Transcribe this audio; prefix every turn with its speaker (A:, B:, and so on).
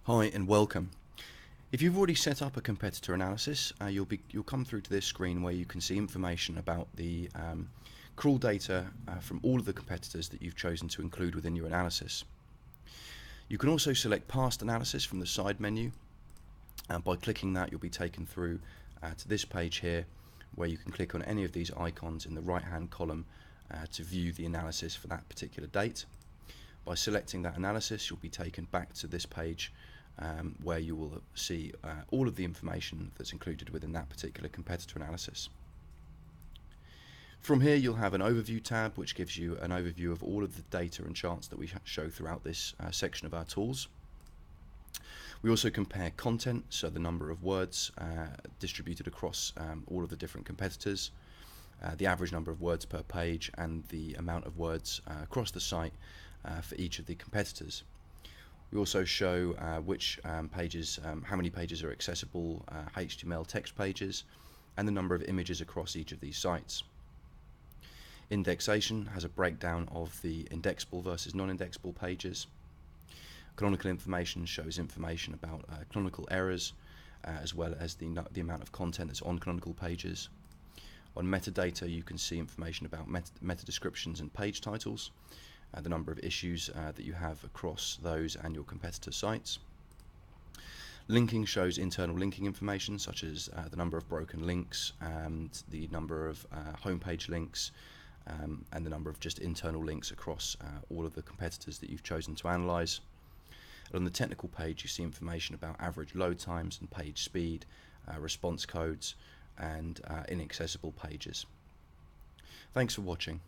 A: Hi and welcome. If you've already set up a competitor analysis, you'll come through to this screen where you can see information about the crawl data from all of the competitors that you've chosen to include within your analysis. You can also select past analysis from the side menu, and by clicking that you'll be taken through to this page here where you can click on any of these icons in the right hand column to view the analysis for that particular date. By selecting that analysis, you'll be taken back to this page where you will see all of the information that's included within that particular competitor analysis. From here you'll have an overview tab which gives you an overview of all of the data and charts that we show throughout this section of our tools. We also compare content, so the number of words distributed across all of the different competitors, the average number of words per page, and the amount of words across the site for each of the competitors. We also show which pages, how many pages are accessible, HTML text pages, and the number of images across each of these sites. Indexation has a breakdown of the indexable versus non-indexable pages. Canonical Information shows information about canonical errors, as well as the amount of content that's on canonical pages. On Metadata you can see information about meta descriptions and page titles, the number of issues that you have across those and your competitor sites. Linking shows internal linking information such as the number of broken links and the number of homepage links and the number of just internal links across all of the competitors that you've chosen to analyze. And on the technical page you see information about average load times and page speed, response codes, and inaccessible pages. Thanks for watching.